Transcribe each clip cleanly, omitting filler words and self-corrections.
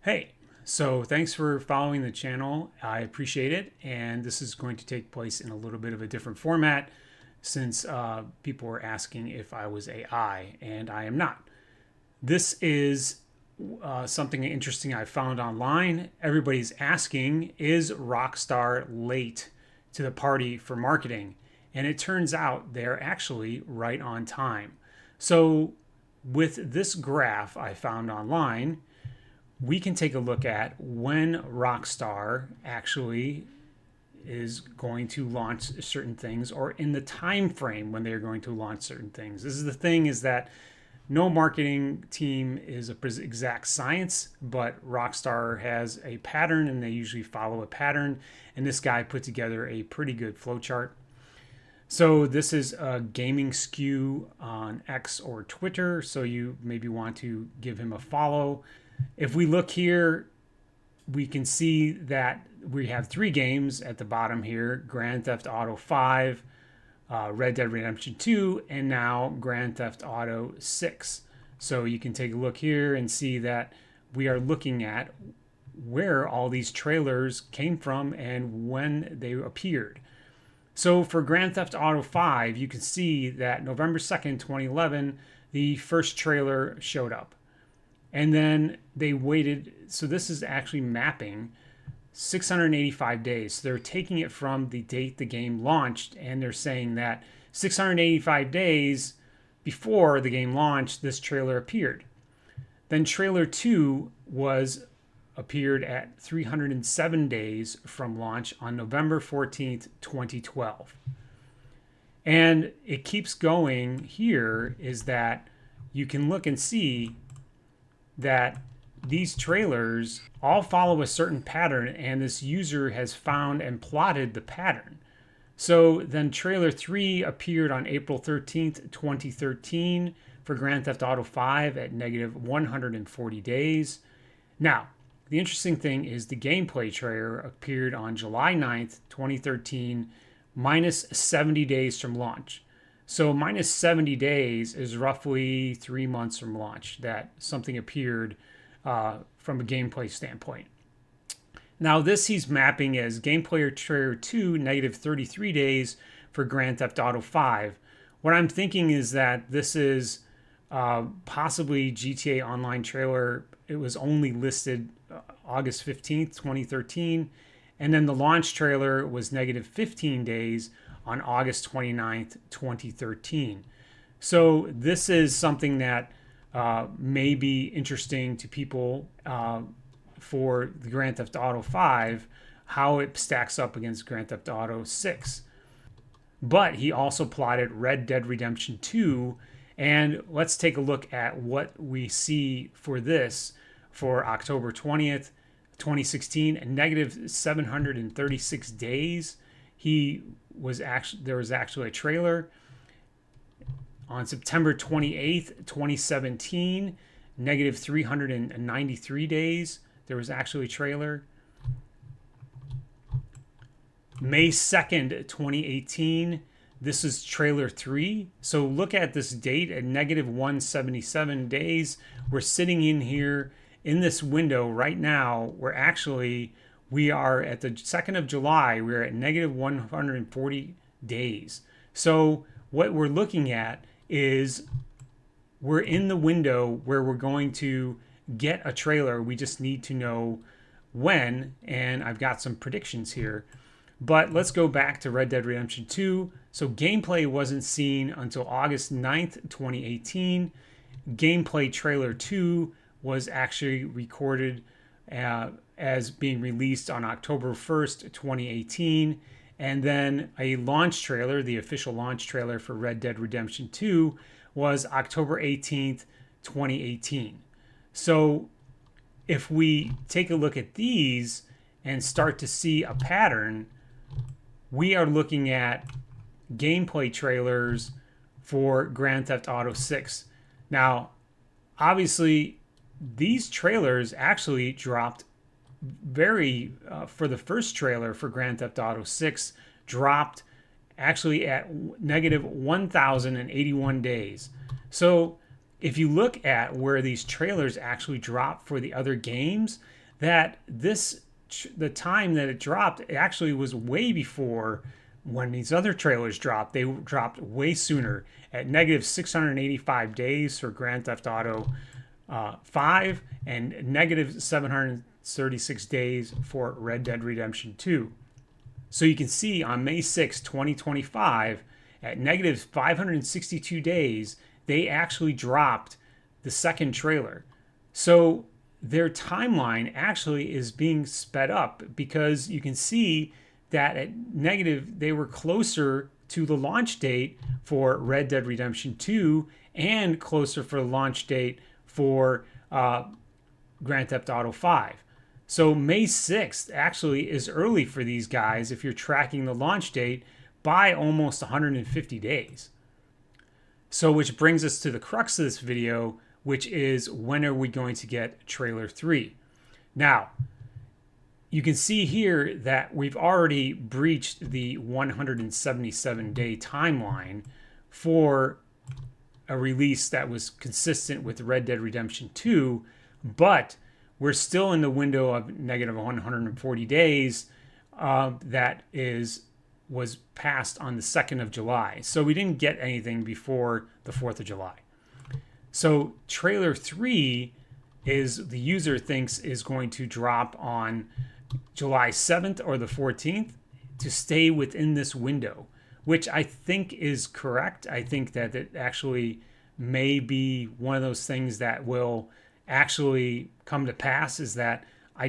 Hey, so thanks for following the channel. I appreciate it. And this is going to take place in a little bit of a different format since people were asking if I was AI, and I am not. This is something interesting I found online. Everybody's asking, is Rockstar late to the party for marketing? And it turns out they're actually right on time. So, with this graph I found online, we can take a look at when Rockstar actually is going to launch certain things, or in the time frame when they're going to launch certain things. This is the thing, is that no marketing team is a exact science, but Rockstar has a pattern and they usually follow a pattern. And this guy put together a pretty good flowchart. So this is a gaming skew on X or Twitter. So you maybe want to give him a follow. If we look here, we can see that we have three games at the bottom here: Grand Theft Auto 5, Red Dead Redemption 2, and now Grand Theft Auto 6. So you can take a look here and see that we are looking at where all these trailers came from and when they appeared. So for Grand Theft Auto 5, you can see that November 2nd, 2011, the first trailer showed up. And then they waited. So this is actually mapping 685 days. So they're taking it from the date the game launched, and they're saying that 685 days before the game launched, this trailer appeared. Then trailer 2 appeared at 307 days from launch on November 14th, 2012. And it keeps going. Here is that you can look and see that these trailers all follow a certain pattern, and this user has found and plotted the pattern. So then trailer 3 appeared on April 13th, 2013 for Grand Theft Auto 5 at negative 140 days. Now, the interesting thing is the gameplay trailer appeared on July 9th, 2013, minus 70 days from launch. So minus 70 days is roughly 3 months from launch that something appeared from a gameplay standpoint. Now this he's mapping as gameplay trailer 2, negative 33 days for Grand Theft Auto 5. What I'm thinking is that this is possibly GTA Online trailer. It was only listed August 15th, 2013. And then the launch trailer was negative 15 days on August 29th, 2013. So this is something that may be interesting to people for the Grand Theft Auto 5, how it stacks up against Grand Theft Auto 6. But he also plotted Red Dead Redemption 2, and let's take a look at what we see for this for October 20th, 2016, negative 736 days. There was actually a trailer on September 28th, 2017, negative 393 days. There was actually a trailer. May 2nd, 2018, this is trailer 3. So look at this date at negative 177 days. We're sitting in here in this window right now. We are at the 2nd of July. We're at negative 140 days. So what we're looking at is we're in the window where we're going to get a trailer. We just need to know when, and I've got some predictions here. But let's go back to Red Dead Redemption 2. So gameplay wasn't seen until August 9th, 2018. Gameplay trailer 2 was actually recorded as being released on October 1st, 2018. And then a launch trailer, the official launch trailer for Red Dead Redemption 2, was October 18th, 2018. So if we take a look at these and start to see a pattern, we are looking at gameplay trailers for Grand Theft Auto 6. Now, obviously, these trailers actually dropped for the first trailer for Grand Theft Auto 6 dropped actually at negative 1,081 days. So if you look at where these trailers actually drop for the other games, that the time that it dropped, it actually was way before when these other trailers dropped. They dropped way sooner at negative 685 days for Grand Theft Auto 5 and negative 736 days for Red Dead Redemption 2. So you can see on May 6, 2025, at negative 562 days, they actually dropped the second trailer. So their timeline actually is being sped up because you can see that at negative, they were closer to the launch date for Red Dead Redemption 2 and closer for the launch date for Grand Theft Auto 5. So May 6th actually is early for these guys if you're tracking the launch date by almost 150 days. So which brings us to the crux of this video, which is when are we going to get trailer 3? Now, you can see here that we've already breached the 177-day timeline for a release that was consistent with Red Dead Redemption 2, but we're still in the window of negative 140 days was passed on the 2nd of July. So we didn't get anything before the 4th of July. So trailer 3 is, the user thinks, is going to drop on July 7th or the 14th to stay within this window, which I think is correct. I think that it actually may be one of those things that will actually come to pass, is that I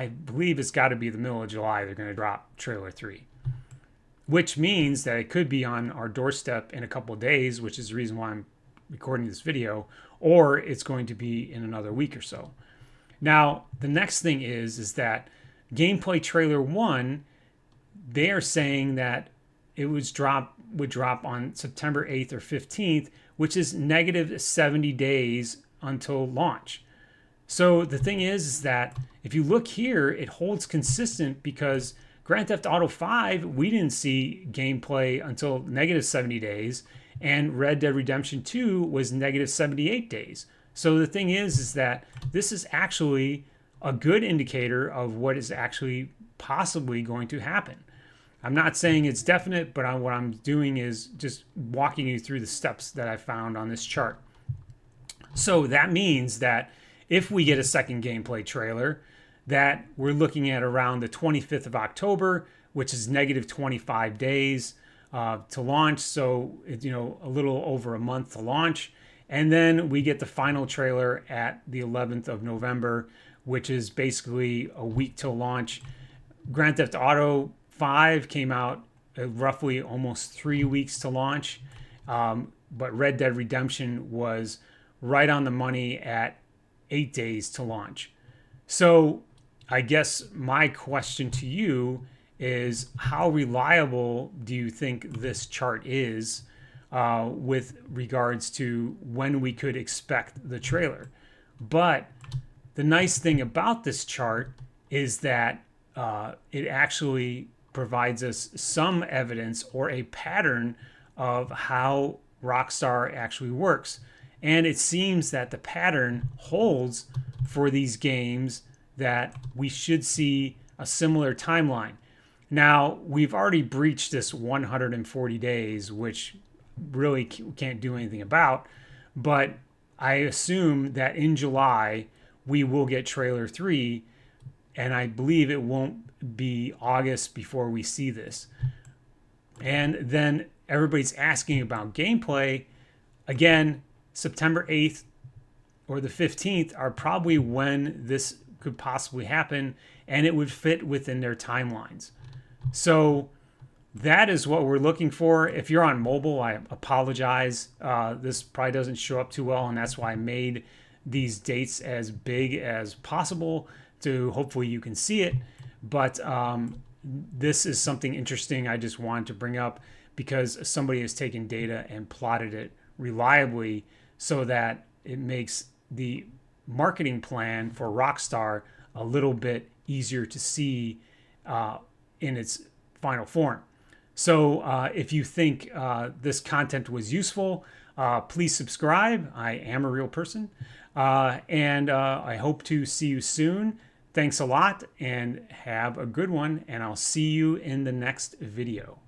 believe it's got to be the middle of July they're going to drop trailer 3, which means that it could be on our doorstep in a couple of days, which is the reason why I'm recording this video, or it's going to be in another week or so. Now, the next thing is that gameplay trailer 1, they are saying that it would drop on September 8th or 15th, which is negative 70 days until launch. So the thing is that if you look here, it holds consistent because Grand Theft Auto 5, we didn't see gameplay until negative 70 days, and Red Dead Redemption 2 was negative 78 days. So the thing is that this is actually a good indicator of what is actually possibly going to happen. I'm not saying it's definite, but what I'm doing is just walking you through the steps that I found on this chart. So that means that if we get a second gameplay trailer, that we're looking at around the 25th of October, which is negative 25 days to launch. So it's, a little over a month to launch. And then we get the final trailer at the 11th of November, which is basically a week to launch. Grand Theft Auto 5 came out roughly almost 3 weeks to launch. But Red Dead Redemption was right on the money at 8 days to launch. So I guess my question to you is, how reliable do you think this chart is with regards to when we could expect the trailer? But the nice thing about this chart is that it actually provides us some evidence or a pattern of how Rockstar actually works. And it seems that the pattern holds for these games, that we should see a similar timeline. Now, we've already breached this 140 days, which really can't do anything about. But I assume that in July, we will get trailer 3. And I believe it won't be August before we see this. And then everybody's asking about gameplay. Again, September 8th or the 15th are probably when this could possibly happen, and it would fit within their timelines. So that is what we're looking for. If you're on mobile, I apologize. This probably doesn't show up too well, and that's why I made these dates as big as possible to hopefully you can see it. But this is something interesting I just wanted to bring up because somebody has taken data and plotted it reliably so that it makes the marketing plan for Rockstar a little bit easier to see in its final form. So if you think this content was useful, Please subscribe. I am a real person. And I hope to see you soon. Thanks a lot and have a good one. And I'll see you in the next video.